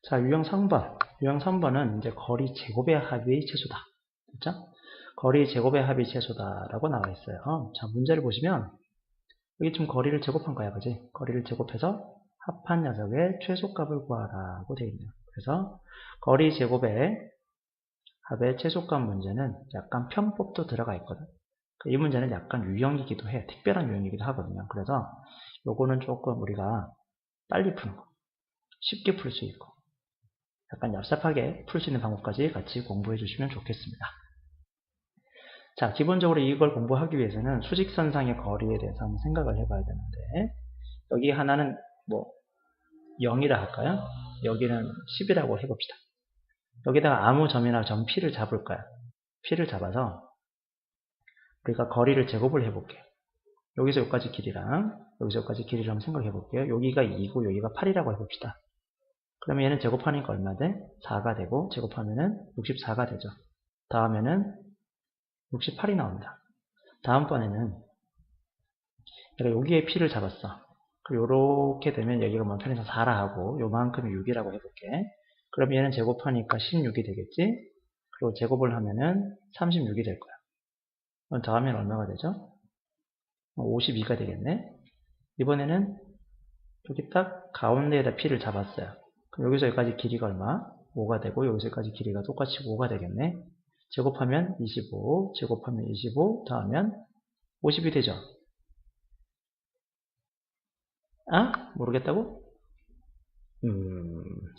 자, 유형 3번. 유형 3번은 이제 거리 제곱의 합이 최소다. 그렇죠? 거리 제곱의 합이 최소다라고 나와 있어요. 자, 문제를 보시면 여기 좀 거리를 제곱한 거야, 그지? 거리를 제곱해서 합한 녀석의 최소값을 구하라고 되어 있네요. 그래서 거리 제곱의 합의 최소값 문제는 약간 편법도 들어가 있거든. 이 문제는 약간 유형이기도 해. 특별한 유형이기도 하거든요. 그래서 요거는 조금 우리가 빨리 푸는 거. 쉽게 풀 수 있고 약간 얍삽하게 풀 수 있는 방법까지 같이 공부해 주시면 좋겠습니다. 자, 기본적으로 이걸 공부하기 위해서는 수직선상의 거리에 대해서 한번 생각을 해봐야 되는데 여기 하나는 뭐 0이라 할까요? 여기는 10이라고 해봅시다. 여기다가 아무 점이나 점 P를 잡을 거야. P를 잡아서 우리가 거리를 제곱을 해볼게요. 여기서 여기까지 길이랑 여기서 여기까지 길이를 한번 생각해 볼게요. 여기가 2고 여기가 8이라고 해봅시다. 그러면 얘는 제곱하니까 얼마 돼? 4가 되고 제곱하면은 64가 되죠. 다음에는 68이 나옵니다. 다음번에는 내가 여기에 P를 잡았어. 요렇게 되면 여기가 뭐 편에서 4라 하고 요만큼이 6이라고 해볼게. 그럼 얘는 제곱하니까 16이 되겠지? 그리고 제곱을 하면은 36이 될 거야. 그럼 다음엔 얼마가 되죠? 52가 되겠네. 이번에는 여기 딱 가운데에다 P를 잡았어요. 그럼 여기서 여기까지 길이가 얼마? 5가 되고 여기서 여기까지 길이가 똑같이 5가 되겠네. 제곱하면 25, 제곱하면 25, 더하면 50이 되죠. 아? 모르겠다고?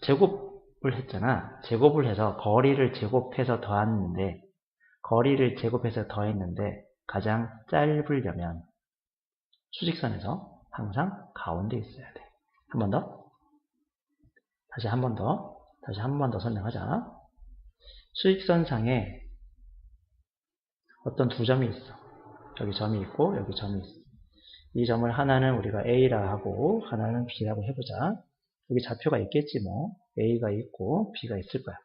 제곱을 했잖아. 제곱을 해서 거리를 제곱해서 더했는데 거리를 제곱해서 더했는데 가장 짧으려면 수직선에서 항상 가운데 있어야 돼. 한 번 더. 다시 한 번 더 설명하자. 수직선상에 어떤 두 점이 있어. 여기 점이 있고 여기 점이 있어. 이 점을 하나는 우리가 A라 하고 하나는 B라고 해보자. 여기 좌표가 있겠지 뭐. A가 있고 B가 있을 거야.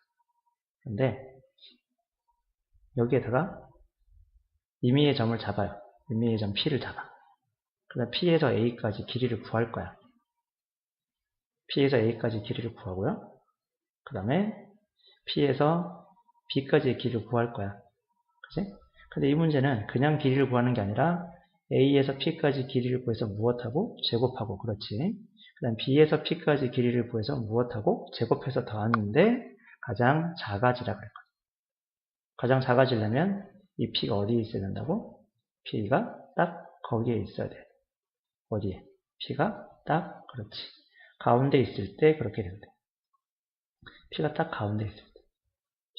근데 여기에다가 임의의 점을 잡아요. 임의의 점 P를 잡아. 그다음 P에서 A까지 길이를 구할 거야. P에서 A까지 길이를 구하고요. 그 다음에 P에서 B까지의 길이를 구할 거야. 그치? 근데 이 문제는 그냥 길이를 구하는 게 아니라 A에서 P까지 길이를 구해서 무엇하고? 제곱하고. 그렇지. 그 다음 B에서 P까지 길이를 구해서 무엇하고? 제곱해서 더하는데 가장 작아지라 그럴 거야. 가장 작아지려면 이 P가 어디에 있어야 된다고? P가 딱 거기에 있어야 돼. 어디에? P가 딱 그렇지. 가운데 있을 때 그렇게 된대. P가 딱 가운데 있을 때.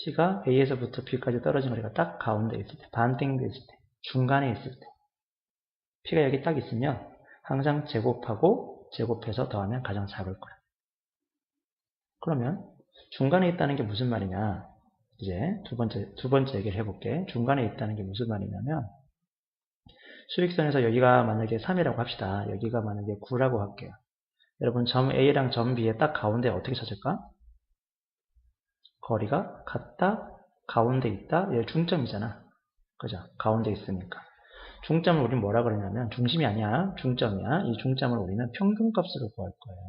P가 A에서부터 B까지 떨어진 거리가 딱 가운데 있을 때. 반땡도 있을 때. 중간에 있을 때. P가 여기 딱 있으면 항상 제곱하고 제곱해서 더하면 가장 작을 거야. 그러면 중간에 있다는 게 무슨 말이냐? 이제 두 번째 얘기를 해볼게. 중간에 있다는 게 무슨 말이냐면 수직선에서 여기가 만약에 3이라고 합시다. 여기가 만약에 9라고 할게요. 여러분 점 A랑 점 B의 딱 가운데 어떻게 찾을까? 거리가 같다, 가운데 있다, 얘 중점이잖아. 그죠? 가운데 있으니까. 중점을 우리는 뭐라 그러냐면 중심이 아니야. 중점이야. 이 중점을 우리는 평균값으로 구할 거예요.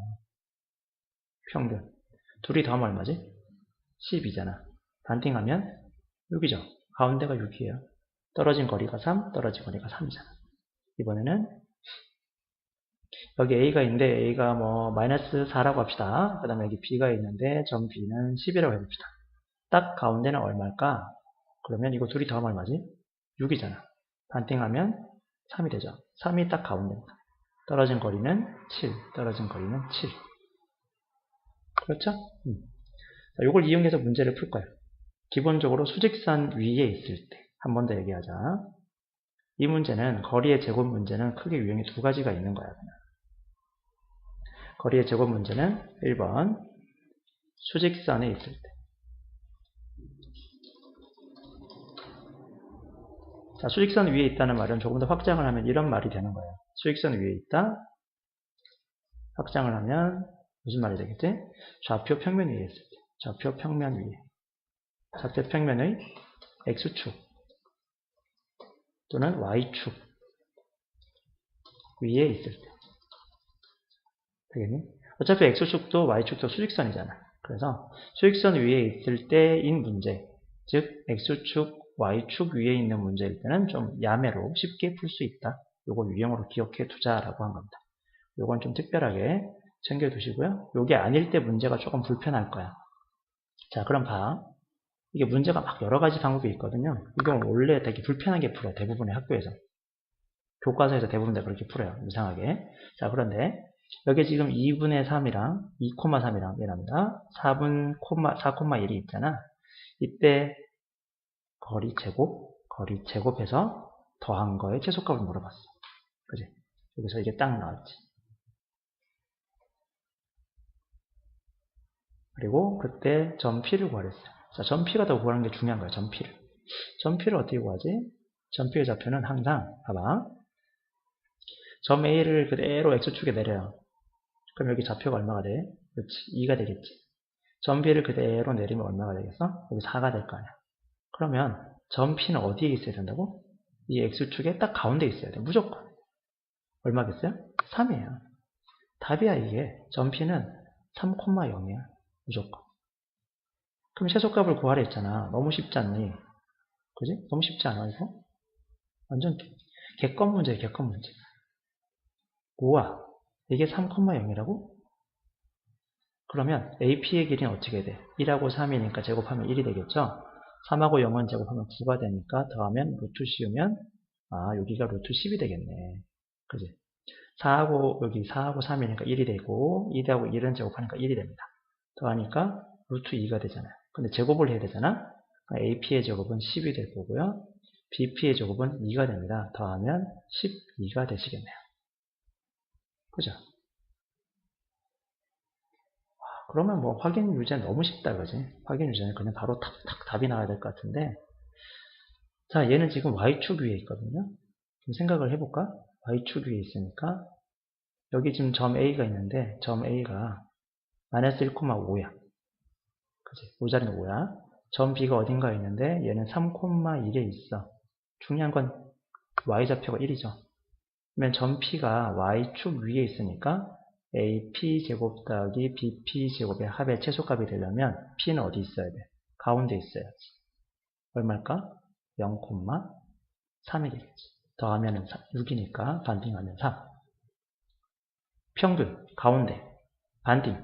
평균. 둘이 더하면 얼마지? 12잖아. 반띵하면 6이죠. 가운데가 6이에요. 떨어진 거리가 3, 떨어진 거리가 3이잖아. 이번에는 여기 A가 있는데 A가 뭐 마이너스 4라고 합시다. 그 다음에 여기 B가 있는데 점 B는 10이라고 해봅시다. 딱 가운데는 얼마일까? 그러면 이거 둘이 더하면 얼마지? 6이잖아. 반띵하면 3이 되죠. 3이 딱 가운데입니다. 떨어진 거리는 7. 떨어진 거리는 7. 그렇죠? 이걸 이용해서 문제를 풀 거예요. 기본적으로 수직선 위에 있을 때. 한 번 더 얘기하자. 이 문제는 거리의 제곱 문제는 크게 유형이 두 가지가 있는 거야. 거리의 제곱 문제는 1번 수직선에 있을 때. 자, 수직선 위에 있다는 말은 조금 더 확장을 하면 이런 말이 되는 거예요. 수직선 위에 있다. 확장을 하면 무슨 말이 되겠지? 좌표 평면 위에 있을 때. 좌표 평면 위에. 좌표 평면의 X축 또는 Y축 위에 있을 때. 되겠니? 어차피 X축도 Y축도 수직선이잖아. 그래서 수익선 위에 있을 때인 문제, 즉 X축, Y축 위에 있는 문제일 때는 좀 야매로 쉽게 풀 수 있다. 요거 유형으로 기억해 두자라고 한 겁니다. 요건 좀 특별하게 챙겨 두시고요. 요게 아닐 때 문제가 조금 불편할 거야. 자, 그럼 봐. 이게 문제가 막 여러 가지 방법이 있거든요. 이건 원래 되게 불편하게 풀어. 대부분의 학교에서. 교과서에서 대부분 다 그렇게 풀어요. 이상하게. 자, 그런데 여기 지금 2분의 3이랑 2,3이랑 얘랍니다. 4,1이 있잖아. 이때 거리 제곱해서 더한 거에 최소값을 물어봤어. 그지? 여기서 이게 딱 나왔지. 그리고 그때 점 P를 구하랬어요. 자, 점 P가 더 구하는 게 중요한 거야. 점 P를. 점 P를 어떻게 구하지? 점 P의 좌표는 항상, 봐봐. 점 A를 그대로 X축에 내려요. 그럼 여기 좌표가 얼마가 돼? 그렇지. 2가 되겠지. 점 B를 그대로 내리면 얼마가 되겠어? 여기 4가 될 거 아니야. 그러면 점 P는 어디에 있어야 된다고? 이 X축에 딱 가운데 있어야 돼. 무조건. 얼마겠어요? 3이에요. 답이야 이게. 점 P는 3,0이야. 무조건. 그럼 최소값을 구하라 했잖아. 너무 쉽지 않니? 그지? 너무 쉽지 않아 이거? 완전 객관 문제야, 객관 문제. 우와, 이게 3,0이라고? 그러면 AP의 길이는 어떻게 돼? 1하고 3이니까 제곱하면 1이 되겠죠? 3하고 0은 제곱하면 9가 되니까 더하면 루트 씌우면 여기가 루트 10이 되겠네. 그지? 4하고 여기 4하고 3이니까 1이 되고 2하고 1은 제곱하니까 1이 됩니다. 더하니까 루트 2가 되잖아요. 근데 제곱을 해야 되잖아? AP의 제곱은 10이 될 거고요. BP의 제곱은 2가 됩니다. 더하면 12가 되시겠네요. 그죠? 그러면 뭐 확인 유제 너무 쉽다 그지? 확인 유제는 그냥 바로 탁탁 답이 나와야 될 것 같은데, 자 얘는 지금 Y축 위에 있거든요. 좀 생각을 해볼까? Y축 위에 있으니까 여기 지금 점 A가 있는데 점 A가 마이너스 1,5야. 그지? 이 자리는 5야. 점 B가 어딘가에 있는데 얘는 3,1에 있어. 중요한 건 Y좌표가 1이죠. 그러면 점 P가 Y축 위에 있으니까 AP제곱 더하기 BP제곱의 합의 최소값이 되려면 P는 어디 있어야 돼? 가운데 있어야지. 얼마일까? 0,3이 되겠지. 더하면 6이니까 반띵하면 3. 평균, 가운데, 반띵,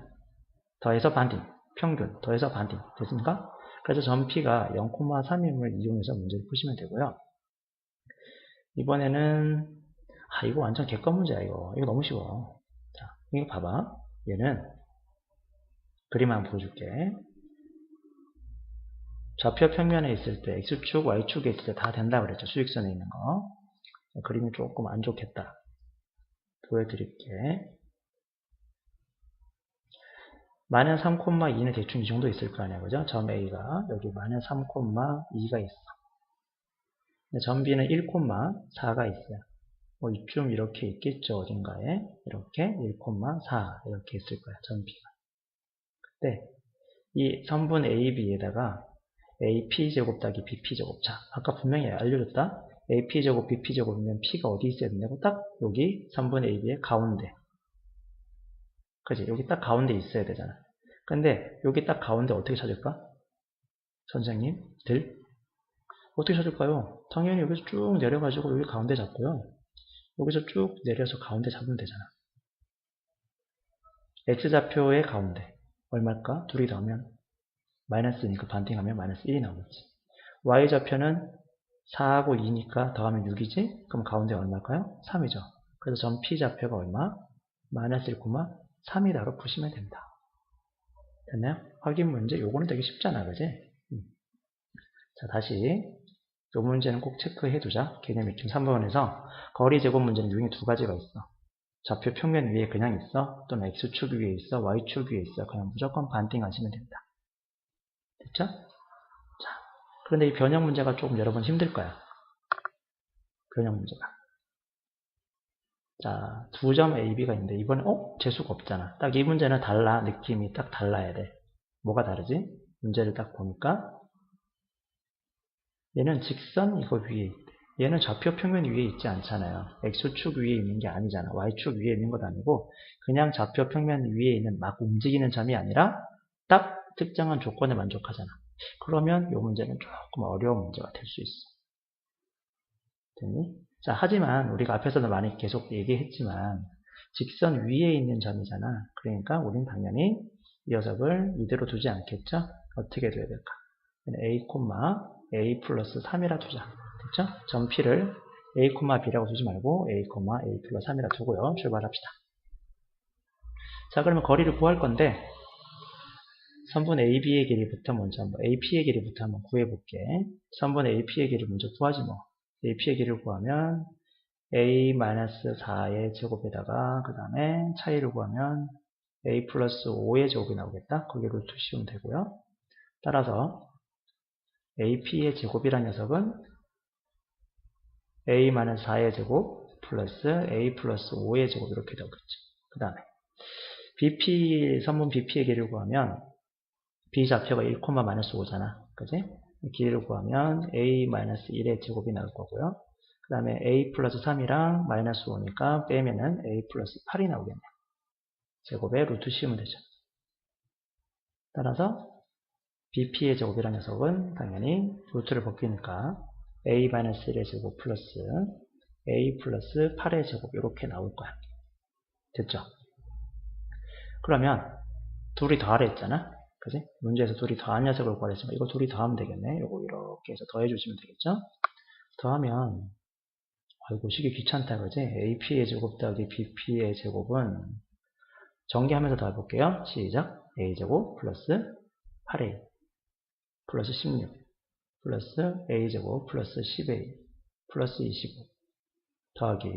더해서 반띵, 평균, 더해서 반띵. 됐습니까? 그래서 점 P가 0,3임을 이용해서 문제를 푸시면 되고요. 이번에는 이거 완전 객관 문제야 이거. 이거 너무 쉬워. 자, 이거 봐봐. 얘는 그림 한번 보여줄게. 좌표 평면에 있을 때 X축, Y축에 있을 때 다 된다 그랬죠. 수직선에 있는 거. 그림이 조금 안 좋겠다. 보여드릴게. 마이너스 3,2는 대충 이 정도 있을 거 아니야. 그죠? 점 A가 여기 마이너스 3,2가 있어. 점 B는 1,4가 있어요. 뭐 이쯤 이렇게 있겠죠. 어딘가에. 이렇게 1,4 이렇게 있을 거야. 점 B가. 그때 이 선분 AB에다가 AP제곱 더하기 BP제곱. 자, 아까 분명히 알려줬다. AP제곱, BP제곱이면 P가 어디 있어야 된다고? 딱 여기 3분의 AB의 가운데. 그지? 여기 딱 가운데 있어야 되잖아. 근데 여기 딱 가운데 어떻게 찾을까? 선생님들? 어떻게 찾을까요? 당연히 여기서 쭉 내려가지고 여기 가운데 잡고요. 여기서 쭉 내려서 가운데 잡으면 되잖아. X좌표의 가운데. 얼마일까? 둘이 더하면 마이너스니까 반띵하면 마이너스 1이 나오겠지. Y좌표는 4하고 2니까 더하면 6이지? 그럼 가운데 얼마일까요? 3이죠. 그래서 점 P좌표가 얼마? 마이너스 1,3이다로 푸시면 됩니다. 됐나요? 확인 문제, 요거는 되게 쉽잖아, 그지? 자, 다시 요 문제는 꼭 체크해 두자. 개념 입증 3번에서 거리 제곱 문제는 유형이 두 가지가 있어. 좌표 평면 위에 그냥 있어. 또는 X축 위에 있어. Y축 위에 있어. 그냥 무조건 반띵하시면 됩니다. 됐죠? 자, 그런데 이 변형 문제가 조금 여러분 힘들 거야. 변형 문제가. 자, 두 점 A, B가 있는데 이번에 재수가 없잖아. 딱 이 문제는 달라. 느낌이 딱 달라야 돼. 뭐가 다르지? 문제를 딱 보니까 얘는 직선 이거 위에 있대. 얘는 좌표 평면 위에 있지 않잖아요. X축 위에 있는 게 아니잖아. Y축 위에 있는 것도 아니고 그냥 좌표 평면 위에 있는 막 움직이는 점이 아니라 딱 특정한 조건에 만족하잖아. 그러면 이 문제는 조금 어려운 문제가 될 수 있어. 됐니? 자, 하지만 우리가 앞에서도 많이 계속 얘기했지만 직선 위에 있는 점이잖아. 그러니까 우린 당연히 이 녀석을 이대로 두지 않겠죠? 어떻게 둬야 될까? a, a 플러스 3이라 두자. 됐죠? 점 P를 a, b라고 두지 말고 a, a 플러스 3이라 두고요. 출발합시다. 자, 그러면 거리를 구할 건데 선분 AB의 길이부터 먼저 한번 AP의 길이부터 한번 구해볼게. 선분 AP의 길이 먼저 구하지 뭐. AP의 길이를 구하면 A-4의 제곱에다가 그 다음에 차이를 구하면 A 플러스 5의 제곱이 나오겠다. 거기에 루트 씌우면 되고요. 따라서 AP의 제곱이라는 녀석은 A-4의 제곱 플러스 A 플러스 5의 제곱 이렇게 되겠죠. 그 다음에 BP, 선분 BP의 길이를 구하면 B 좌표가 1,-5잖아. 그지? 길이를 구하면 A-1의 제곱이 나올 거고요. 그 다음에 A 플러스 3이랑 마이너스 5니까 빼면은 A 플러스 8이 나오겠네. 제곱에 루트 씌우면 되죠. 따라서 BP의 제곱이라는 녀석은 당연히 루트를 벗기니까 A-1의 제곱 플러스 A 플러스 8의 제곱 이렇게 나올 거야. 됐죠? 그러면 둘이 더하라 했잖아. 그지? 문제에서 둘이 더한 녀석을 구하랬지만 이거 둘이 더하면 되겠네. 이거 이렇게 해서 더해주시면 되겠죠? 더하면 아이고 식이 귀찮다 그지? AP의 제곱 더하기 BP의 제곱은 전개하면서 더해볼게요. 시작. A제곱 플러스 8A 플러스 16 플러스 A제곱 플러스 10A 플러스 25 더하기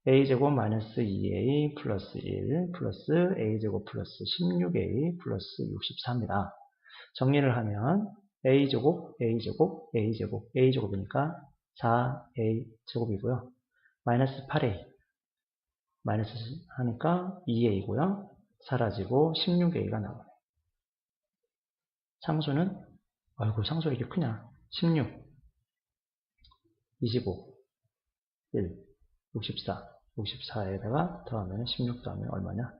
A제곱 마이너스 2A 플러스 1 플러스 A제곱 플러스 16A 플러스 64입니다. 정리를 하면 A제곱, A제곱, A제곱, A제곱이니까 4A 제곱이고요. 마이너스 8A 마이너스 하니까 2A고요. 사라지고 16A가 나오네. 상수는 아이고 상수가 이렇게 크냐. 16 25 1 64 64에다가 더하면 16 더하면 얼마냐?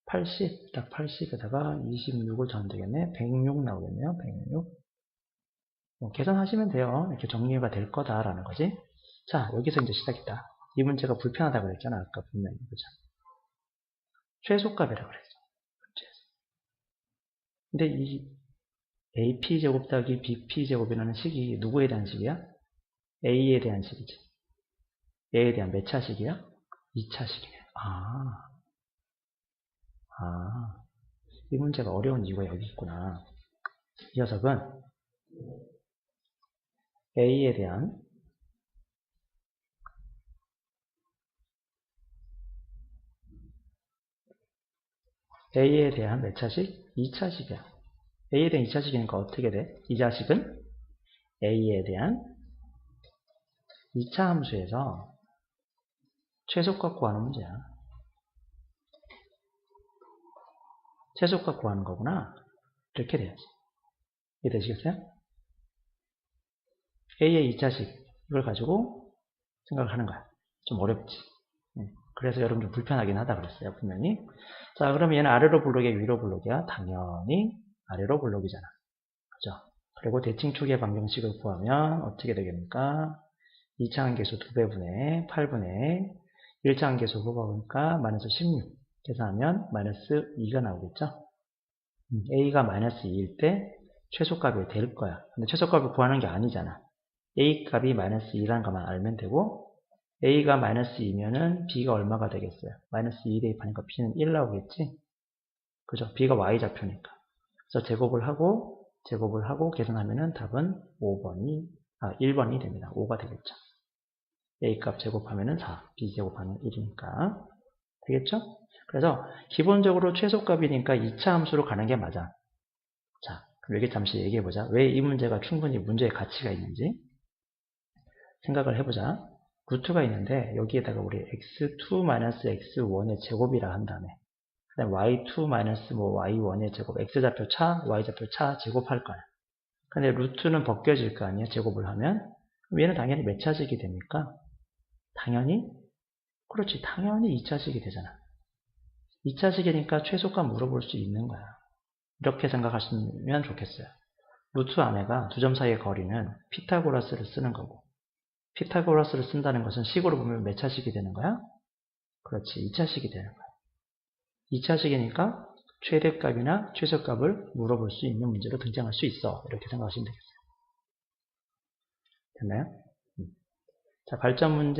80, 딱 80에다가 26을 더하면 되겠네. 106 나오겠네요. 106. 계산하시면 돼요. 이렇게 정리가 될 거다라는 거지. 자, 여기서 이제 시작이다. 이 문제가 불편하다고 그랬잖아. 아까 분명히. 그죠? 최소값이라고 그랬죠. 근데 이 AP제곱 더하기 BP제곱이라는 식이 누구에 대한 식이야? A에 대한 식이지. A에 대한 몇 차식이야? 2차식이네. 이 문제가 어려운 이유가 여기 있구나. 이 녀석은 A에 대한 몇 차식? 2차식이야. A에 대한 2차식이니까 어떻게 돼? 이 자식은 A에 대한 2차 함수에서 최소값 구하는 문제야. 최소값 구하는 거구나. 이렇게 돼야지. 이해되시겠어요? A의 2차식 이걸 가지고 생각을 하는 거야. 좀 어렵지. 그래서 여러분 좀 불편하긴 하다 그랬어요. 분명히. 자, 그러면 얘는 아래로 블록이야, 위로 블록이야? 당연히 아래로 블록이잖아. 그죠? 그리고 대칭 초기의 방정식을 구하면 어떻게 되겠습니까? 2차 함계수 2배분의 8분의 1차 함계수 후보니까 마이너스 16 계산하면 마이너스 2가 나오겠죠? A가 마이너스 2일 때 최소값이 될 거야. 근데 최소값을 구하는 게 아니잖아. A 값이 마이너스 2라는 것만 알면 되고 A가 마이너스 2면은 B가 얼마가 되겠어요? 마이너스 2 대입하니까 B는 1 나오겠지? 그죠? B가 Y좌표니까. 그래서 제곱을 하고 계산하면은 답은 1번이 됩니다. 5가 되겠죠. A 값 제곱하면은 4, B 제곱하면 1이니까. 되겠죠? 그래서 기본적으로 최소값이니까 2차 함수로 가는 게 맞아. 자, 그럼 여기 잠시 얘기해보자. 왜 이 문제가 충분히 문제의 가치가 있는지 생각을 해보자. 루트가 있는데 여기에다가 우리 x2-x1의 제곱이라 한 다음에 그 다음에 y2-y1의 제곱, x좌표 차, y좌표 차 제곱할 거야. 근데 루트는 벗겨질 거 아니야, 제곱을 하면. 그럼 얘는 당연히 몇 차식이 됩니까? 당연히 2차식이 되잖아. 2차식이니까 최소값 물어볼 수 있는 거야. 이렇게 생각하시면 좋겠어요. 루트 안에가 두 점 사이의 거리는 피타고라스를 쓰는 거고, 피타고라스를 쓴다는 것은 식으로 보면 몇 차식이 되는 거야? 그렇지, 2차식이 되는 거야. 2차식이니까 최대값이나 최소값을 물어볼 수 있는 문제로 등장할 수 있어. 이렇게 생각하시면 되겠어요. 됐나요? 자, 발전 문제,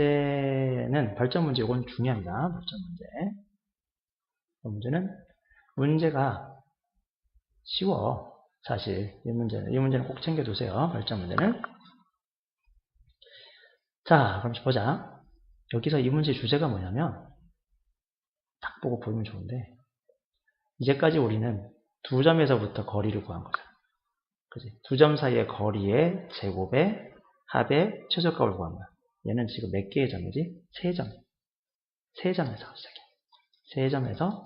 이건 중요합니다. 발전 문제. 이 문제가 쉬워. 사실, 이 문제는 꼭 챙겨두세요. 발전 문제는. 자, 그럼 보자. 여기서 이 문제 주제가 뭐냐면, 딱 보고 보면 좋은데, 이제까지 우리는 두 점에서부터 거리를 구한 거잖아. 그지? 두 점 사이의 거리의 제곱의 합의 최소값을 구한 거야. 얘는 지금 몇 개의 점이지? 세 점. 세 점에서 시작해. 세 점에서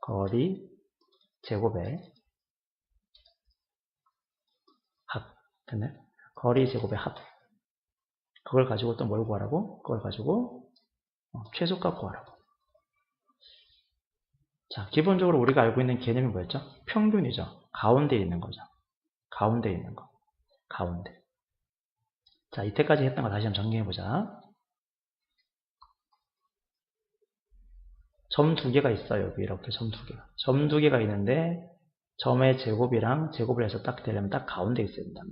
거리 제곱의 합. 됐네? 거리 제곱의 합. 그걸 가지고 또 뭘 구하라고? 그걸 가지고 최소값 구하라고. 자, 기본적으로 우리가 알고 있는 개념이 뭐였죠? 평균이죠. 가운데 있는 거죠. 가운데 있는 거. 가운데. 자, 이때까지 했던 거 다시 한번 정리해보자. 점 두 개가 있어요. 여기 이렇게 점 두 개가. 점 두 개가 있는데 점의 제곱이랑 제곱을 해서 딱 되려면 딱 가운데 있어야 된다며.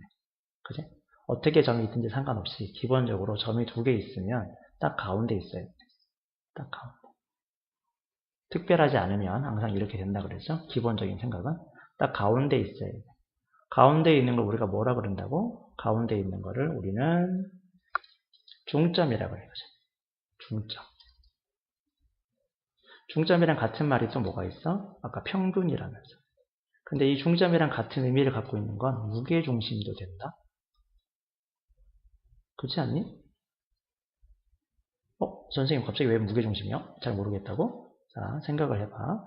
그지? 어떻게 점이 있든지 상관없이 기본적으로 점이 두 개 있으면 딱 가운데 있어야 돼. 딱 가운데. 특별하지 않으면 항상 이렇게 된다 그랬죠? 기본적인 생각은 딱 가운데 있어야 돼. 가운데 있는 걸 우리가 뭐라 그런다고? 가운데 있는 거를 우리는 중점이라고 해요. 중점. 중점이랑 같은 말이 또 뭐가 있어? 아까 평균이라면서. 근데 이 중점이랑 같은 의미를 갖고 있는 건 무게중심도 된다? 그렇지 않니? 선생님 갑자기 왜 무게중심이요? 잘 모르겠다고? 자, 생각을 해봐.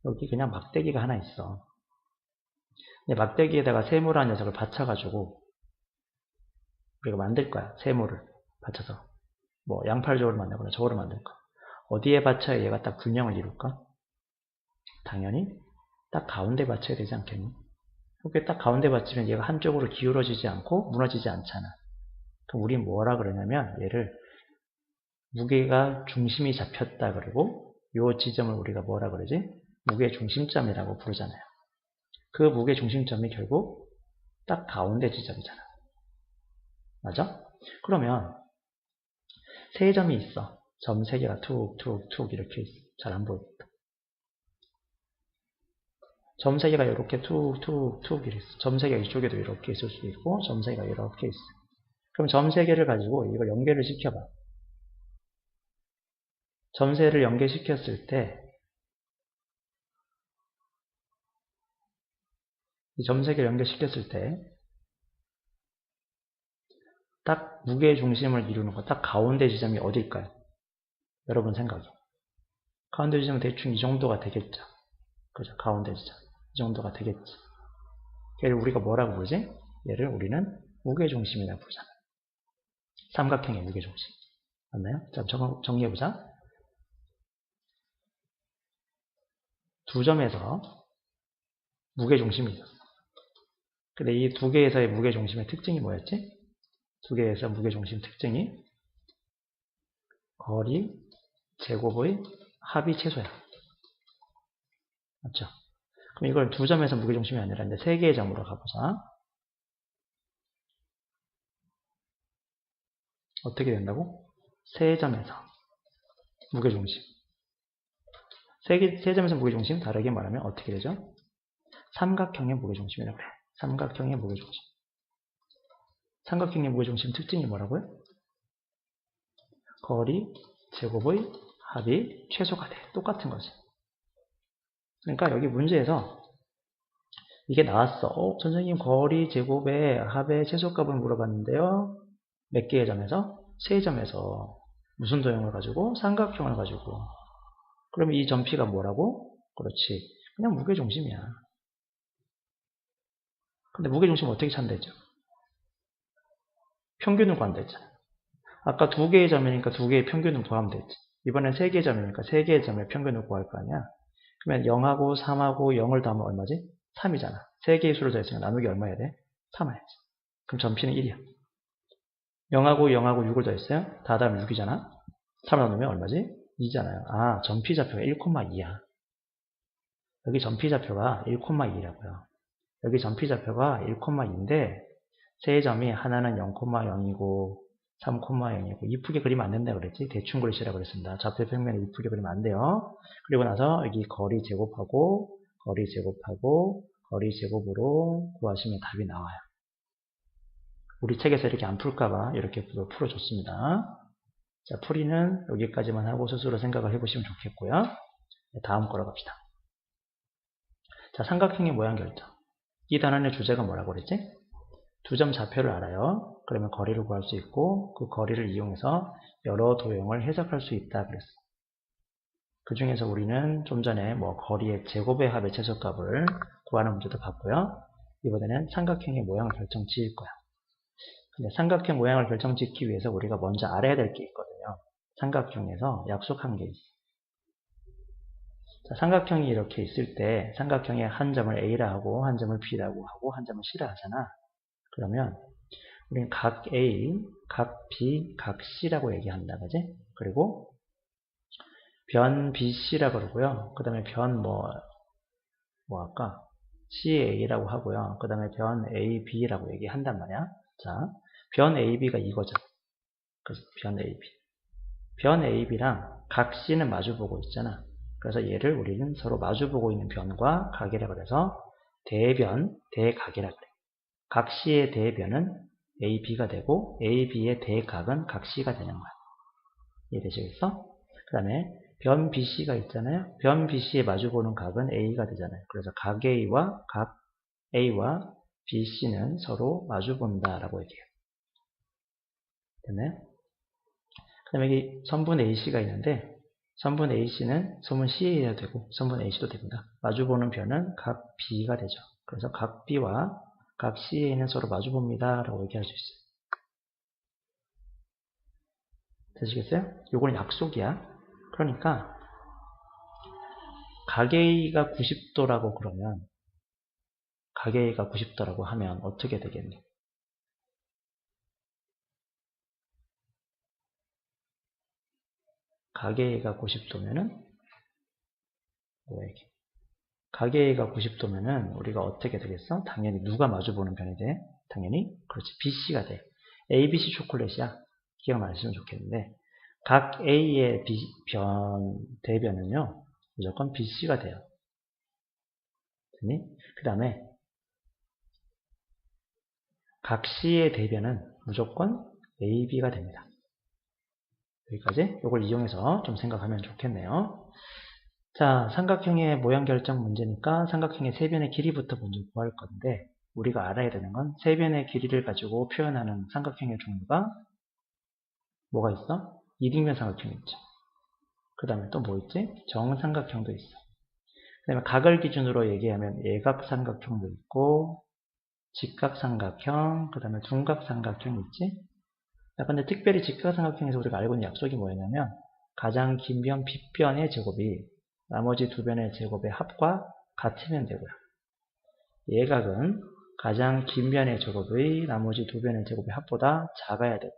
여기 그냥 막대기가 하나 있어. 근데 막대기에다가 세모라는 녀석을 받쳐가지고 우리가 만들 거야. 세모를 받쳐서. 뭐 양팔저울을 만들거나 저울을 만들 거야. 어디에 받쳐야 얘가 딱 균형을 이룰까? 당연히 딱 가운데 받쳐야 되지 않겠니? 이렇게 딱 가운데 받치면 얘가 한쪽으로 기울어지지 않고 무너지지 않잖아. 그럼 우린 뭐라 그러냐면 얘를 무게가 중심이 잡혔다 그러고 이 지점을 우리가 뭐라 그러지? 무게 중심점이라고 부르잖아요. 그 무게 중심점이 결국 딱 가운데 지점이잖아. 맞아? 그러면 세 점이 있어. 점 세 개가 툭툭툭 이렇게 있어. 잘 안 보이겠다. 점 세 개가 이렇게 툭툭툭 이렇게 있어. 점 세 개가 이쪽에도 이렇게 있을 수도 있고 점 세 개가 이렇게 있어. 그럼 점 세 개를 가지고 이걸 연결을 시켜봐. 점세를 연결시켰을 때 이 점세개를 연결시켰을 때 딱 무게중심을 이루는 거, 딱 가운데 지점이 어디일까요? 여러분 생각이. 가운데 지점은 대충 이 정도가 되겠죠. 그죠? 가운데 지점. 이 정도가 되겠지. 얘를 우리가 뭐라고 부르지? 얘를 우리는 무게중심이라고 부르잖아. 삼각형의 무게중심. 맞나요? 자, 정리해보자. 두 점에서 무게중심이 있었어. 근데 이 두 개에서의 무게중심의 특징이 뭐였지? 두 개에서 무게중심 특징이 거리, 제곱의 합이 최소야. 맞죠? 그럼 이걸 두 점에서 무게중심이 아니라 이제 세 개의 점으로 가보자. 어떻게 된다고? 세 점에서 무게중심. 세 점에서 무게중심, 다르게 말하면 어떻게 되죠? 삼각형의 무게중심이라고 그래. 삼각형의 무게중심. 삼각형의 무게중심 특징이 뭐라고요? 거리, 제곱의 합이 최소가 돼. 똑같은 거지. 그러니까 여기 문제에서 이게 나왔어. 선생님 거리, 제곱의 합의 최소값을 물어봤는데요. 몇 개의 점에서? 세 점에서. 무슨 도형을 가지고? 삼각형을 가지고. 그러면 이 점피가 뭐라고? 그렇지. 그냥 무게중심이야. 근데 무게중심 어떻게 찾는다죠? 평균을 구한다 했잖아. 아까 두 개의 점이니까 두 개의 평균을 구하면 됐지. 이번엔 세 개의 점이니까 세 개의 점의 평균을 구할 거 아니야. 그러면 0하고 3하고 0을 더하면 얼마지? 3이잖아. 3개의 수를 더했으면 나누기 얼마 해야 돼? 3 해야지. 그럼 전피는 1이야. 0하고 0하고 6을 더했어요? 다 더하면 6이잖아. 3을 나누면 얼마지? 2잖아요. 아, 전피좌표가 1,2야. 여기 전피좌표가 1,2라고요. 여기 전피좌표가 1,2인데 세 점이 하나는 0,0이고 3,0이고 이쁘게 그리면 안 된다 그랬지? 대충 그리시라고 그랬습니다. 좌표 평면에 이쁘게 그리면 안 돼요. 그리고 나서 여기 거리 제곱하고 거리 제곱하고 거리 제곱으로 구하시면 답이 나와요. 우리 책에서 이렇게 안 풀까봐 이렇게 풀어줬습니다. 자, 풀이는 여기까지만 하고 스스로 생각을 해보시면 좋겠고요. 다음 거로 갑시다. 자, 삼각형의 모양 결정. 이 단원의 주제가 뭐라고 그랬지? 두 점 좌표를 알아요. 그러면 거리를 구할 수 있고 그 거리를 이용해서 여러 도형을 해석할 수 있다 그랬어. 그 중에서 우리는 좀 전에 거리의 제곱의 합의 최소값을 구하는 문제도 봤고요. 이번에는 삼각형의 모양을 결정 지을 거야. 근데 삼각형 모양을 결정 짓기 위해서 우리가 먼저 알아야 될 게 있거든요. 삼각형에서 약속한 게 있어. 자, 삼각형이 이렇게 있을 때 삼각형의 한 점을 A라 하고 한 점을 B라고 하고 한 점을 C라 하잖아. 그러면 우리는 각 A, 각 B, 각 C라고 얘기한다. 그지? 그리고 변 BC라고 그러고요. 그 다음에 변 할까? CA라고 하고요. 그 다음에 변 AB라고 얘기한단 말이야. 자, 변 AB가 이거죠. 그래서 변 AB. 변 AB랑 각 C는 마주보고 있잖아. 그래서 얘를 우리는 서로 마주보고 있는 변과 각이라 그래서 대변, 대각이라 그래. 각 C의 대변은 AB가 되고 AB의 대각은 각 C가 되는 거야. 이해되시겠어? 그 다음에 변 BC가 있잖아요. 변 BC에 마주보는 각은 A가 되잖아요. 그래서 각 A와 BC는 서로 마주본다 라고 얘기해요. 됐나요? 그 다음에 여기 선분 AC가 있는데 선분 AC는 소문 C에야 되고 선분 AC도 됩니다. 마주보는 변은 각 B가 되죠. 그래서 각 B와 각 C에는 서로 마주봅니다 라고 얘기할 수 있어요. 되시겠어요? 요거는 약속이야. 그러니까 각 A가 90도라고 그러면 각 A가 90도라고 하면 어떻게 되겠니? 각 A가 90도면은 뭐야 이게? 각 A가 90도면은 우리가 어떻게 되겠어? 당연히 누가 마주보는 변이 돼? 당연히 그렇지 BC가 돼. ABC 초콜릿이야. 기억나시면 좋겠는데 각 A의 대변은요 무조건 BC가 돼요. 그 다음에 각 C의 대변은 무조건 AB가 됩니다. 여기까지 이걸 이용해서 좀 생각하면 좋겠네요. 자, 삼각형의 모양 결정 문제니까 삼각형의 세변의 길이부터 먼저 구할 건데 우리가 알아야 되는 건 세변의 길이를 가지고 표현하는 삼각형의 종류가 뭐가 있어? 이등변 삼각형이 있죠. 그 다음에 또 뭐 있지? 정삼각형도 있어. 그 다음에 각을 기준으로 얘기하면 예각삼각형도 있고 직각삼각형, 그 다음에 둔각삼각형이 있지? 자, 근데 특별히 직각삼각형에서 우리가 알고 있는 약속이 뭐였냐면 가장 긴 변 빗변의 제곱이 나머지 두 변의 제곱의 합과 같으면 되고요. 예각은 가장 긴 변의 제곱의 나머지 두 변의 제곱의 합보다 작아야 되고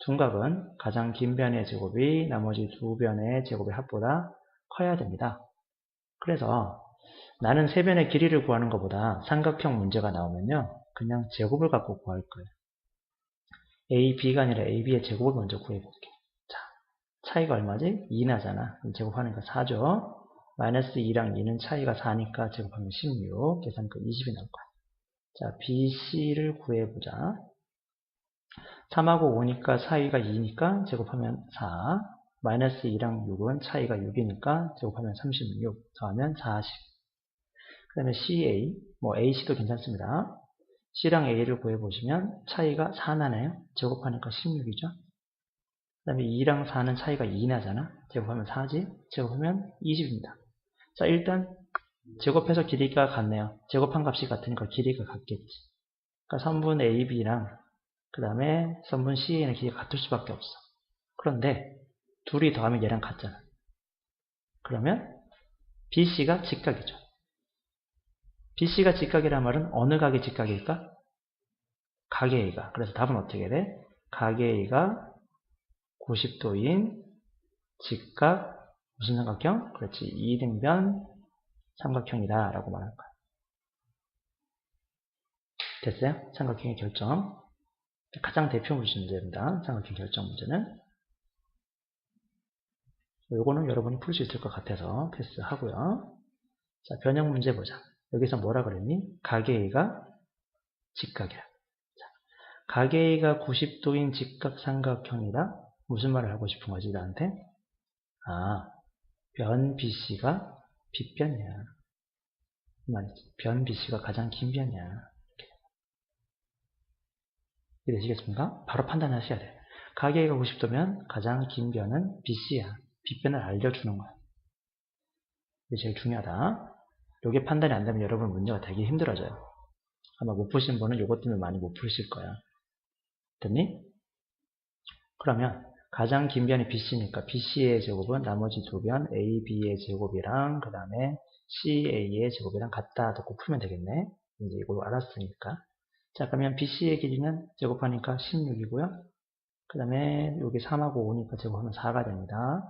둔각은 가장 긴 변의 제곱이 나머지 두 변의 제곱의 합보다 커야 됩니다. 그래서 나는 세 변의 길이를 구하는 것보다 삼각형 문제가 나오면요. 그냥 제곱을 갖고 구할 거예요. A, B가 아니라 A, B의 제곱을 먼저 구해볼게. 자, 차이가 얼마지? 2 나잖아. 그럼 제곱하니까 4죠. 마이너스 2랑 2는 차이가 4니까 제곱하면 16. 계산그 20이 나올 거야. 자, B, C를 구해보자. 3하고 5니까 사이가 2니까 제곱하면 4. 마이너스 2랑 6은 차이가 6이니까 제곱하면 36. 더하면 40. 그 다음에 CA, AC도 괜찮습니다. C랑 A를 구해보시면 차이가 4 나네요. 제곱하니까 16이죠. 그 다음에 2랑 4는 차이가 2 나잖아. 제곱하면 4지. 제곱하면 20입니다. 자, 일단 제곱해서 길이가 같네요. 제곱한 값이 같으니까 길이가 같겠지. 그러니까 선분 AB랑 그 다음에 선분 CA는 길이가 같을 수밖에 없어. 그런데 둘이 더하면 얘랑 같잖아. 그러면 BC가 직각이죠. BC가 직각이란 말은 어느 각이 직각일까? 각 A가. 그래서 답은 어떻게 돼? 각 A가 90도인 직각 무슨 삼각형? 그렇지. 이등변 삼각형이다 라고 말할 거야. 됐어요? 삼각형의 결정. 가장 대표 문제입니다. 삼각형 결정 문제는. 요거는 여러분이 풀 수 있을 것 같아서 패스하고요. 자, 변형 문제 보자. 여기서 뭐라 그랬니? 각 A가 직각이야. 자, 각 A가 90도인 직각 삼각형이다. 무슨 말을 하고 싶은 거지, 나한테? 아, 변 BC가 빗변이야. 이 말이지. 변 BC가 가장 긴 변이야. 이해되시겠습니까? 바로 판단하셔야 돼. 각 A가 90도면 가장 긴 변은 BC야. 빗변을 알려주는 거야. 이게 제일 중요하다. 이게 판단이 안 되면 여러분 문제가 되게 힘들어져요. 아마 못 푸신 분은 이것 때문에 많이 못 푸실 거야. 됐니? 그러면 가장 긴 변이 BC니까 BC의 제곱은 나머지 두 변 AB의 제곱이랑 그 다음에 CA의 제곱이랑 같다 듣고 풀면 되겠네. 이제 이걸 알았으니까. 자, 그러면 BC의 길이는 제곱하니까 16이고요. 그 다음에 여기 3하고 5니까 제곱하면 4가 됩니다.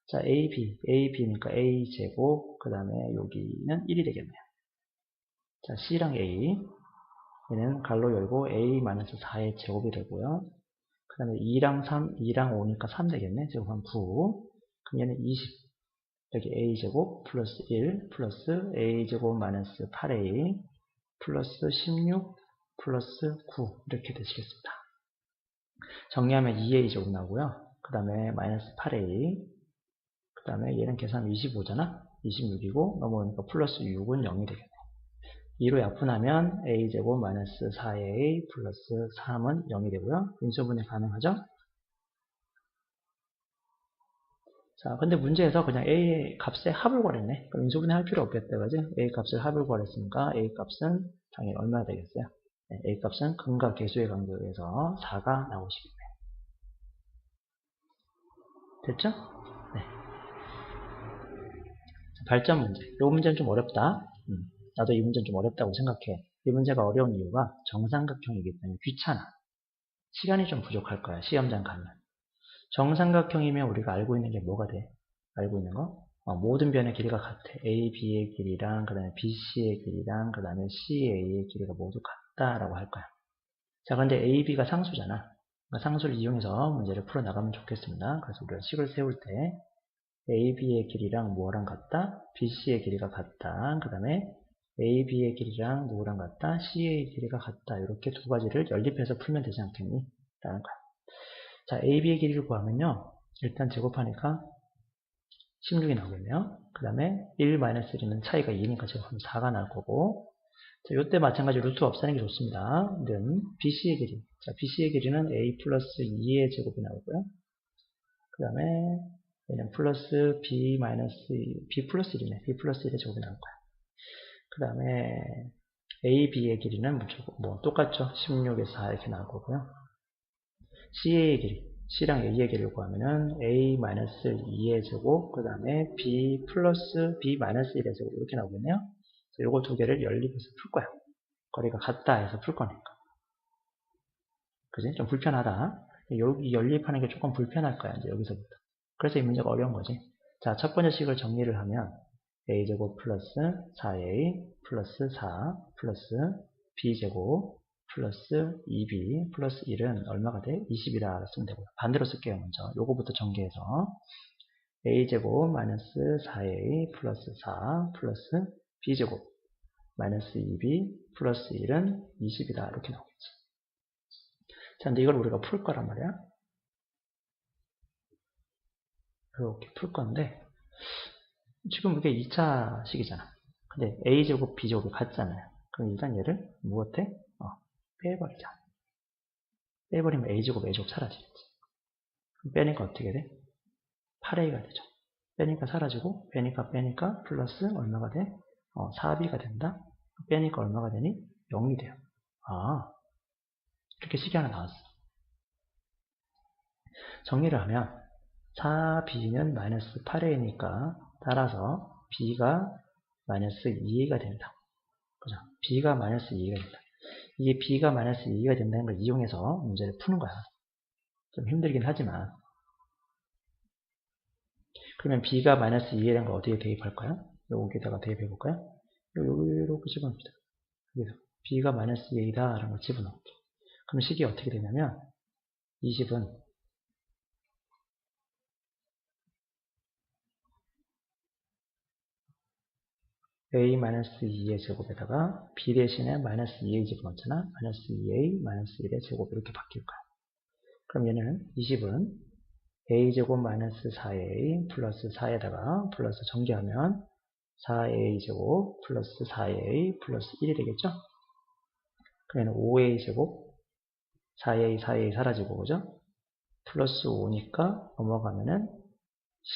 자, AB니까 A제곱, 그 다음에 여기는 1이 되겠네요. 자, C랑 A, 얘는 갈로 열고 A-4의 제곱이 되고요. 그 다음에 2랑 3, 2랑 5니까 3 되겠네. 제곱하면 9. 그럼 얘는 20. 여기 A제곱 플러스 1 플러스 A제곱 마이너스 8A 플러스 16 플러스 9 이렇게 되시겠습니다. 정리하면 2A제곱 나오고요. 그 다음에 마이너스 8A 그 다음에 얘는 계산하면 25잖아. 26이고 넘어오니까 플러스 6은 0이 되겠네. 2로 약분하면 A제곱 마이너스 4A 플러스 3은 0이 되고요. 인수분해 가능하죠? 자, 근데 문제에서 그냥 A 값에 합을 구하랬네. 그럼 인수분해 할 필요 없겠다, 그지? A 값을 합을 구하랬으니까 A 값은 당연히 얼마나 되겠어요? 네, A 값은 근과 계수의 간격에서 4가 나오시겠네. 됐죠? 네. 발전 문제. 이 문제는 좀 어렵다. 나도 이 문제는 좀 어렵다고 생각해. 이 문제가 어려운 이유가 정삼각형이기 때문에 귀찮아. 시간이 좀 부족할 거야. 시험장 가면. 정삼각형이면 우리가 알고 있는 게 뭐가 돼? 알고 있는 거? 모든 변의 길이가 같아. AB의 길이랑 그 다음에 BC의 길이랑 그 다음에 CA의 길이가 모두 같다라고 할 거야. 자, 근데 AB가 상수잖아. 그러니까 상수를 이용해서 문제를 풀어나가면 좋겠습니다. 그래서 우리가 식을 세울 때 AB의 길이랑 뭐랑 같다? BC의 길이가 같다. 그 다음에 AB의 길이랑 누구랑 같다? CA의 길이가 같다. 이렇게 두 가지를 연립해서 풀면 되지 않겠니? 라는 거야. 자, AB의 길이를 구하면요. 일단 제곱하니까 16이 나오겠네요. 그 다음에 1-1은 차이가 2니까 제곱하면 4가 나올 거고. 자, 요때 마찬가지 루트 없애는 게 좋습니다. 는 BC의 길이. 자, BC의 길이는 A 플러스 2의 제곱이 나오고요. 그 다음에 얘는 플러스 B 마이너스 B 플러스 1이네. B 플러스 1의 제곱이 나올 거야. 그 다음에 AB의 길이는 뭐 똑같죠. 16에서 4 이렇게 나올 거고요. CA의 길이. C랑 A의 길이를 구하면은 A-2의 제곱, 그 다음에 B 플러스 B 마이너스 1의 제곱 이렇게 나오겠네요. 요거 두 개를 연립해서 풀 거야. 거리가 같다 해서 풀 거니까. 그지? 좀 불편하다. 여기 연립하는 게 조금 불편할 거야. 이제 여기서부터. 그래서 이 문제가 어려운 거지. 자, 첫 번째 식을 정리를 하면 A제곱 플러스 4A 플러스 4 플러스 B제곱 플러스 2B 플러스 1은 얼마가 돼? 20이라 쓰면 되고요. 반대로 쓸게요. 먼저 요거부터 전개해서 A제곱 마이너스 4A 플러스 4 플러스 B제곱 마이너스 2B 플러스 1은 20이다. 이렇게 나오겠지. 자, 근데 이걸 우리가 풀 거란 말이야. 이렇게 풀 건데 지금 이게 2차 식이잖아. 근데 A제곱 B제곱이 같잖아요. 그럼 일단 얘를 무엇해? 빼버리자. 빼버리면 A제곱 A제곱 사라지겠지. 그럼 빼니까 어떻게 돼? 8A가 되죠. 빼니까 사라지고 빼니까 플러스 얼마가 돼? 4B가 된다. 빼니까 얼마가 되니? 0이 돼요. 이렇게 식이 하나 나왔어. 정리를 하면 4B는 마이너스 8A니까 따라서 b가 마이너스 2가 된다. 그죠? b가 마이너스 2가 된다. 이게 b가 마이너스 2가 된다는 걸 이용해서 문제를 푸는 거야. 좀 힘들긴 하지만. 그러면 b가 마이너스 2라는 걸 어디에 대입할까요? 여기다가 대입해 볼까요? 이렇게 집어넣습니다. 여기서 b가 마이너스 2다 라는 걸 집어넣을게. 그럼 식이 어떻게 되냐면 20은 a-2의 제곱에다가 b 대신에 마이너스 2a 집어넣잖아. 마이너스 2a 마이너스 1의 제곱 이렇게 바뀔 거야. 그럼 얘는 20은 a제곱 마이너스 4a 플러스 4에다가 플러스 전개하면 4a제곱 플러스 4a 플러스 1이 되겠죠? 그러면 5a제곱 4a 사라지고 그죠? 플러스 5니까 넘어가면은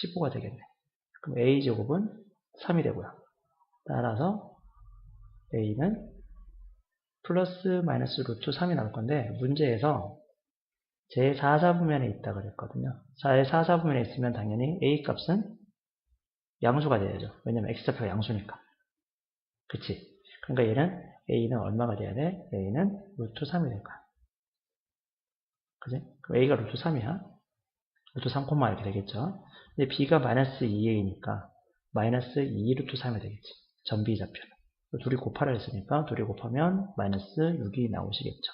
15가 되겠네. 그럼 a제곱은 3이 되고요. 따라서 a는 플러스 마이너스 루트 3이 나올 건데 문제에서 제4사분면에 있다 그랬거든요. 제4사분면에 있으면 당연히 a 값은 양수가 돼야죠. 왜냐면 x좌표가 양수니까. 그치? 그러니까 얘는 a는 얼마가 돼야 돼? a는 루트 3이 될 거야. 그지? 그럼 a가 루트 3이야. 루트 3, 이렇게 되겠죠. 근데 b가 마이너스 2a니까 마이너스 2 루트 3이 되겠지. 전비좌표는. 둘이 곱하라 했으니까 둘이 곱하면 마이너스 6이 나오시겠죠.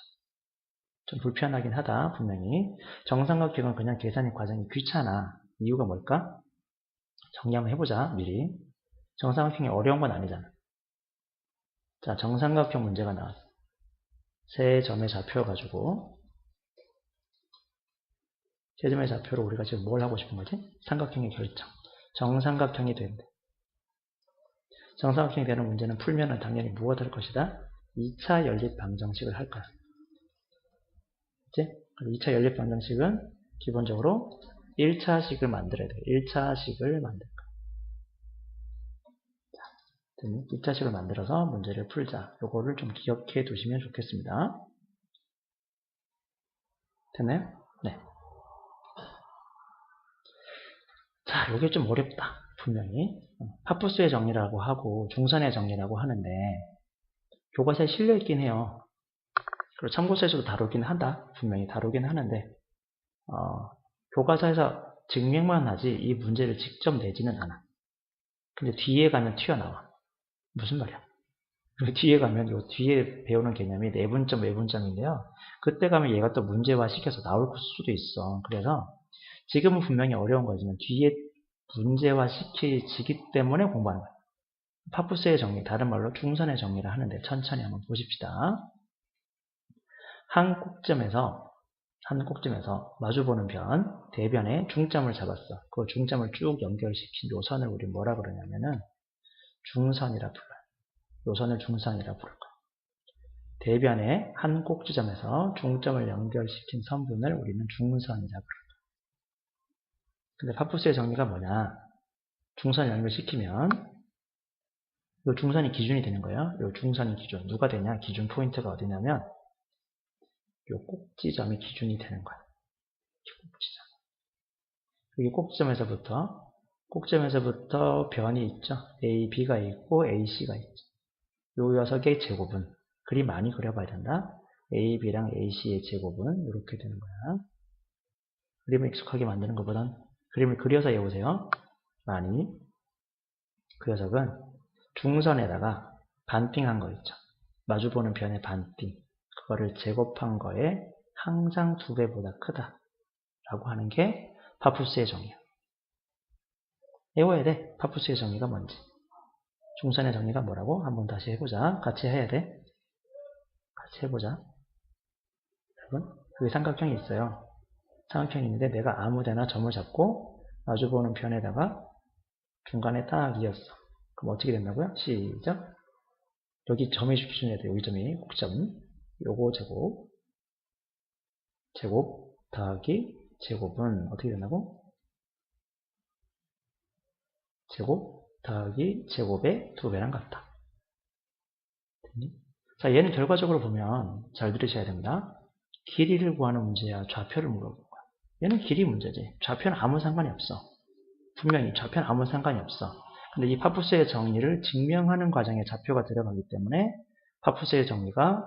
좀 불편하긴 하다 분명히. 정삼각형은 그냥 계산의 과정이 귀찮아. 이유가 뭘까? 정리 한번 해보자 미리. 정삼각형이 어려운 건 아니잖아. 자, 정삼각형 문제가 나왔어. 세 점의 좌표 가지고 세 점의 좌표로 우리가 지금 뭘 하고 싶은 거지? 삼각형의 결정. 정삼각형이 된대. 정삼각형이 되는 문제는 풀면은 당연히 무엇을 할 것이다? 2차 연립 방정식을 할 거야. 그치? 2차 연립 방정식은 기본적으로 1차식을 만들어야 돼. 1차식을 만들 거야. 2차식을 만들어서 문제를 풀자. 요거를 좀 기억해 두시면 좋겠습니다. 됐나요? 네. 자, 요게 좀 어렵다. 분명히. 파푸스의 정리라고 하고 중선의 정리라고 하는데 교과서에 실려있긴 해요. 그리고 참고서에서도 다루긴 한다. 분명히 다루긴 하는데 교과서에서 증명만 하지 이 문제를 직접 내지는 않아. 근데 뒤에 가면 튀어나와. 무슨 말이야? 뒤에 가면 요 뒤에 배우는 개념이 내분점, 외분점인데요. 그때 가면 얘가 또 문제화 시켜서 나올 수도 있어. 그래서 지금은 분명히 어려운 거지만 뒤에 문제화 시키기 때문에 공부하는 거야. 파푸스의 정리, 다른 말로 중선의 정리를 하는데 천천히 한번 보십시다. 한 꼭점에서 마주보는 변, 대변에 중점을 잡았어. 그 중점을 쭉 연결시킨 요 선을 우리 뭐라 그러냐면은 중선이라 불러요. 요 선을 중선이라 부를 거야. 대변에 한 꼭지점에서 중점을 연결시킨 선분을 우리는 중선이라 부를 거야. 근데 파푸스의 정리가 뭐냐? 중선 연결시키면 요 중선이 기준이 되는 거예요. 요 중선이 기준. 누가 되냐? 기준 포인트가 어디냐면 요 꼭지점이 기준이 되는 거야. 꼭지점. 여기 꼭지점에서부터 변이 있죠. A, B가 있고 A, C가 있죠. 요 녀석의 제곱은 그림 많이 그려봐야 된다. A, B랑 A, C의 제곱은 이렇게 되는 거야. 그림을 익숙하게 만드는 것보단 그림을 그려서 해보세요. 많이. 그 녀석은 중선에다가 반띵한 거 있죠. 마주보는 변의 반띵. 그거를 제곱한 거에 항상 2배보다 크다. 라고 하는 게 파푸스의 정의야. 외워야 돼. 파푸스의 정의가 뭔지. 중선의 정의가 뭐라고? 한번 다시 해보자. 같이 해야 돼. 같이 해보자. 여러분, 여기 삼각형이 있어요. 삼각형이 있는데 내가 아무데나 점을 잡고 마주보는 변에다가 중간에 딱 이었어. 그럼 어떻게 된다고요? 시작. 여기 점이 기준이야 돼. 여기 점이 꼭점. 요거 제곱 더하기 제곱은 어떻게 된다고? 제곱 더하기 제곱의 2배랑 같다. 자, 얘는 결과적으로 보면 잘 들으셔야 됩니다. 길이를 구하는 문제야, 좌표를 물어보는 거야. 얘는 길이 문제지. 좌표는 아무 상관이 없어. 분명히 좌표는 아무 상관이 없어. 근데 이 파푸스의 정리를 증명하는 과정에 좌표가 들어가기 때문에 파푸스의 정리가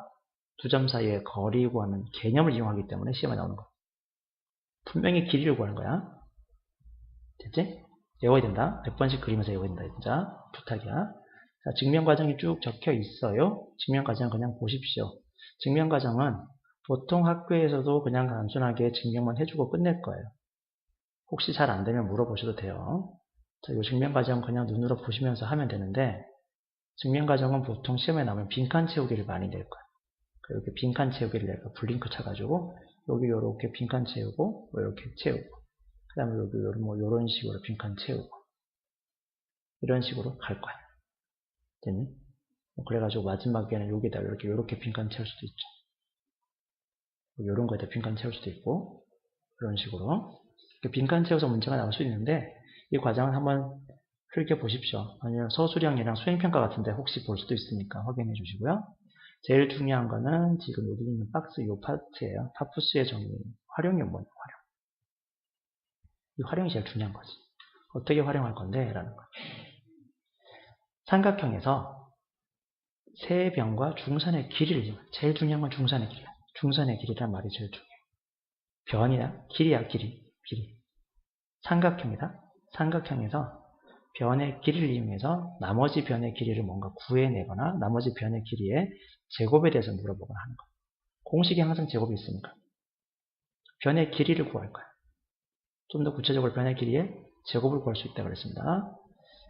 두 점 사이의 거리 구하는 개념을 이용하기 때문에 시험에 나오는 거야. 분명히 길이를 구하는 거야. 됐지? 외워야 된다. 100번씩 그리면서 외워야 된다. 진짜 부탁이야. 자, 증명 과정이 쭉 적혀 있어요. 증명 과정 그냥 보십시오. 증명 과정은 보통 학교에서도 그냥 단순하게 증명만 해주고 끝낼 거예요. 혹시 잘 안 되면 물어보셔도 돼요. 자, 이 증명 과정 그냥 눈으로 보시면서 하면 되는데, 증명 과정은 보통 시험에 나오면 빈칸 채우기를 많이 낼 거예요. 이렇게 빈칸 채우기를 내가 블링크 쳐가지고 여기 이렇게 빈칸 채우고 이렇게 채우고 그 다음에 여기 뭐 이런 식으로 빈칸 채우고 이런 식으로 갈 거야. 됐니? 그래가지고 마지막에는 여기다 이렇게 빈칸 채울 수도 있죠. 이런 거에다 빈칸 채울 수도 있고 이런 식으로 빈칸 채워서 문제가 나올 수 있는데 이 과정을 한번 흘겨보십시오. 아니면 서술형이랑 수행평가 같은데 혹시 볼 수도 있으니까 확인해 주시고요. 제일 중요한 거는 지금 여기 있는 박스 이 파트예요. 파푸스의 정리. 활용이 뭐냐, 활용. 이 활용이 제일 중요한 거지. 어떻게 활용할 건데? 라는 거. 삼각형에서 세변과 중산의 길이를, 제일 중요한 건 중산의 길이야. 중산의 길이란 말이 제일 중요해. 변이야, 길이야, 길이. 삼각형이다. 삼각형에서 변의 길이를 이용해서 나머지 변의 길이를 뭔가 구해내거나 나머지 변의 길이의 제곱에 대해서 물어보거나 하는 거야. 공식이 항상 제곱이 있으니까. 변의 길이를 구할 거야. 좀 더 구체적으로 변의 길이의 제곱을 구할 수 있다고 그랬습니다.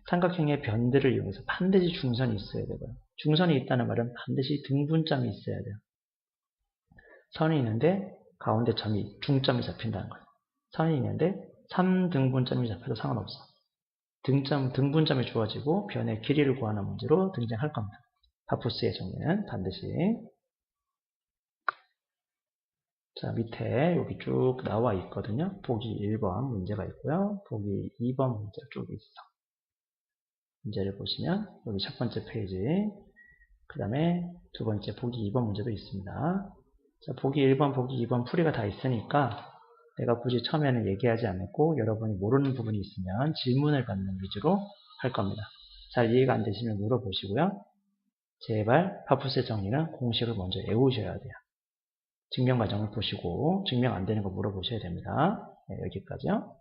삼각형의 변들을 이용해서 반드시 중선이 있어야 되고요. 중선이 있다는 말은 반드시 등분점이 있어야 돼요. 선이 있는데 가운데 중점이 잡힌다는 거예요. 선이 있는데 3등분점이 잡혀도 상관없어. 등분점이 주어지고 변의 길이를 구하는 문제로 등장할 겁니다. 파푸스의 정리는 반드시. 자, 밑에 여기 쭉 나와 있거든요. 보기 1번 문제가 있고요. 보기 2번 문제 쭉 있어. 문제를 보시면 여기 첫 번째 페이지, 그 다음에 두 번째 보기 2번 문제도 있습니다. 자, 보기 1번, 보기 2번 풀이가 다 있으니까 내가 굳이 처음에는 얘기하지 않고 여러분이 모르는 부분이 있으면 질문을 받는 위주로 할 겁니다. 잘 이해가 안 되시면 물어보시고요. 제발 파푸스의 정리는 공식을 먼저 외우셔야 돼요. 증명 과정을 보시고 증명 안 되는 거 물어보셔야 됩니다. 네, 여기까지요.